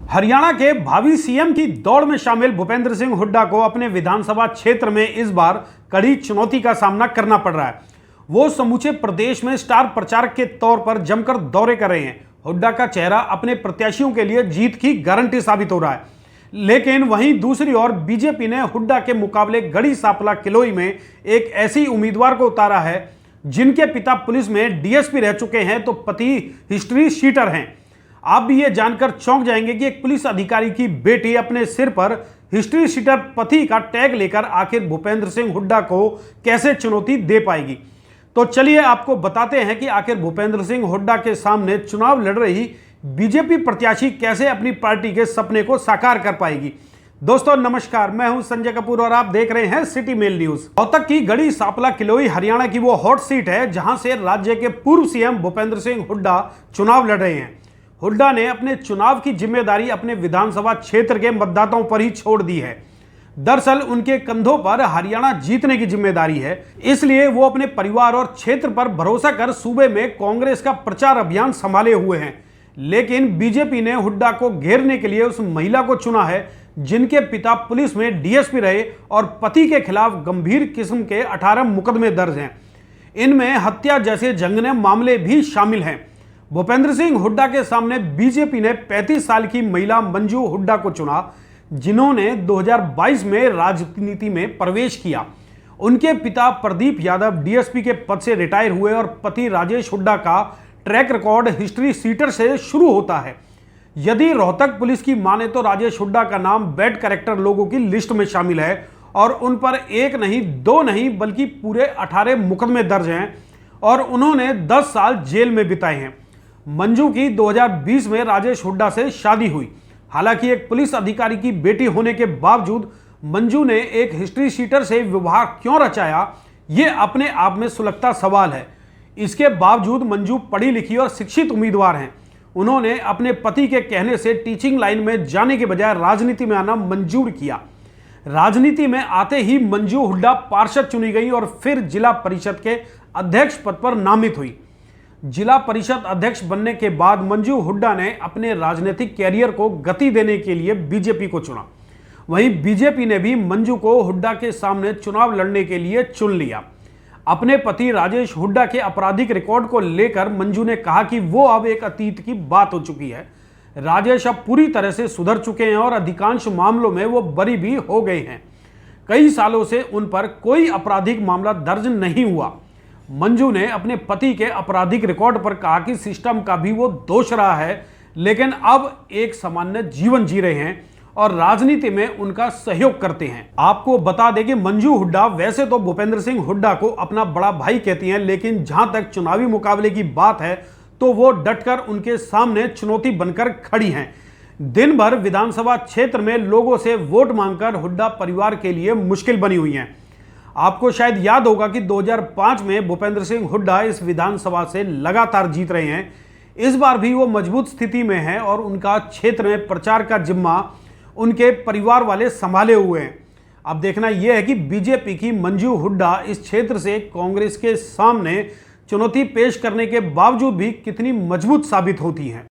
हरियाणा के भावी सीएम की दौड़ में शामिल भूपेंद्र सिंह हुड्डा को अपने विधानसभा क्षेत्र में इस बार कड़ी चुनौती का सामना करना पड़ रहा है। वो समूचे प्रदेश में स्टार प्रचारक के तौर पर जमकर दौरे कर रहे हैं। हुड्डा का चेहरा अपने प्रत्याशियों के लिए जीत की गारंटी साबित हो रहा है, लेकिन वहीं दूसरी ओर बीजेपी ने हुड्डा के मुकाबले गढ़ी सांपला किलोई में एक ऐसी उम्मीदवार को उतारा है जिनके पिता पुलिस में डीएसपी रह चुके हैं तो पति हिस्ट्री शीटर हैं। आप भी ये जानकर चौंक जाएंगे कि एक पुलिस अधिकारी की बेटी अपने सिर पर हिस्ट्री शीटर पति का टैग लेकर आखिर भूपेंद्र सिंह हुड्डा को कैसे चुनौती दे पाएगी। तो चलिए आपको बताते हैं कि आखिर भूपेंद्र सिंह हुड्डा के सामने चुनाव लड़ रही बीजेपी प्रत्याशी कैसे अपनी पार्टी के सपने को साकार कर पाएगी। दोस्तों नमस्कार, मैं हूं संजय कपूर और आप देख रहे हैं सिटी मेल न्यूज। रोहतक की गढ़ी सांपला किलोई हरियाणा की वो हॉट सीट है जहां से राज्य के पूर्व सीएम भूपेंद्र सिंह हुड्डा चुनाव लड़ रहे हैं। हुड्डा ने अपने चुनाव की जिम्मेदारी अपने विधानसभा क्षेत्र के मतदाताओं पर ही छोड़ दी है। दरअसल उनके कंधों पर हरियाणा जीतने की जिम्मेदारी है, इसलिए वो अपने परिवार और क्षेत्र पर भरोसा कर सूबे में कांग्रेस का प्रचार अभियान संभाले हुए हैं। लेकिन बीजेपी ने हुड्डा को घेरने के लिए उस महिला को चुना है जिनके पिता पुलिस में डीएसपी रहे और पति के खिलाफ गंभीर किस्म के 18 मुकदमे दर्ज हैं। इनमें हत्या जैसे जघन्य मामले भी शामिल हैं। भूपेंद्र सिंह हुड्डा के सामने बीजेपी ने 35 साल की महिला मंजू हुड्डा को चुना, जिन्होंने 2022 में राजनीति में प्रवेश किया। उनके पिता प्रदीप यादव डीएसपी के पद से रिटायर हुए और पति राजेश हुड्डा का ट्रैक रिकॉर्ड हिस्ट्री सीटर से शुरू होता है। यदि रोहतक पुलिस की माने तो राजेश हुड्डा का नाम बैड कैरेक्टर लोगों की लिस्ट में शामिल है और उन पर एक नहीं दो नहीं बल्कि पूरे 18 मुकदमे दर्ज हैं और उन्होंने 10 साल जेल में बिताए हैं। मंजू की 2020 में राजेश हुड्डा से शादी हुई। हालांकि एक पुलिस अधिकारी की बेटी होने के बावजूद मंजू ने एक हिस्ट्री शीटर से विवाह क्यों रचाया, ये अपने आप में सुलगता सवाल है। इसके बावजूद मंजू पढ़ी लिखी और शिक्षित उम्मीदवार हैं। उन्होंने अपने पति के कहने से टीचिंग लाइन में जाने के बजाय राजनीति में आना मंजूर किया। राजनीति में आते ही मंजू हुड्डा पार्षद चुनी गई और फिर जिला परिषद के अध्यक्ष पद पर नामित हुई। जिला परिषद अध्यक्ष बनने के बाद मंजू हुड्डा ने अपने राजनीतिक कैरियर को गति देने के लिए बीजेपी को चुना। वहीं बीजेपी ने भी मंजू को हुड्डा के सामने चुनाव लड़ने के लिए चुन लिया। अपने पति राजेश हुड्डा के आपराधिक रिकॉर्ड को लेकर मंजू ने कहा कि वो अब एक अतीत की बात हो चुकी है। राजेश अब पूरी तरह से सुधर चुके हैं और अधिकांश मामलों में वो बरी भी हो गए हैं। कई सालों से उन पर कोई आपराधिक मामला दर्ज नहीं हुआ। मंजू ने अपने पति के आपराधिक रिकॉर्ड पर कहा कि सिस्टम का भी वो दोष रहा है, लेकिन अब एक सामान्य जीवन जी रहे हैं और राजनीति में उनका सहयोग करते हैं। आपको बता दें कि मंजू हुड्डा वैसे तो भूपेंद्र सिंह हुड्डा को अपना बड़ा भाई कहती हैं, लेकिन जहां तक चुनावी मुकाबले की बात है तो वो डटकर उनके सामने चुनौती बनकर खड़ी हैं। दिन भर विधानसभा क्षेत्र में लोगों से वोट मांगकर हुड्डा परिवार के लिए मुश्किल बनी हुई हैं। आपको शायद याद होगा कि 2005 में भूपेंद्र सिंह हुड्डा इस विधानसभा से लगातार जीत रहे हैं। इस बार भी वो मजबूत स्थिति में हैं और उनका क्षेत्र में प्रचार का जिम्मा उनके परिवार वाले संभाले हुए हैं। अब देखना यह है कि बीजेपी की मंजू हुड्डा इस क्षेत्र से कांग्रेस के सामने चुनौती पेश करने के बावजूद भी कितनी मजबूत साबित होती हैं।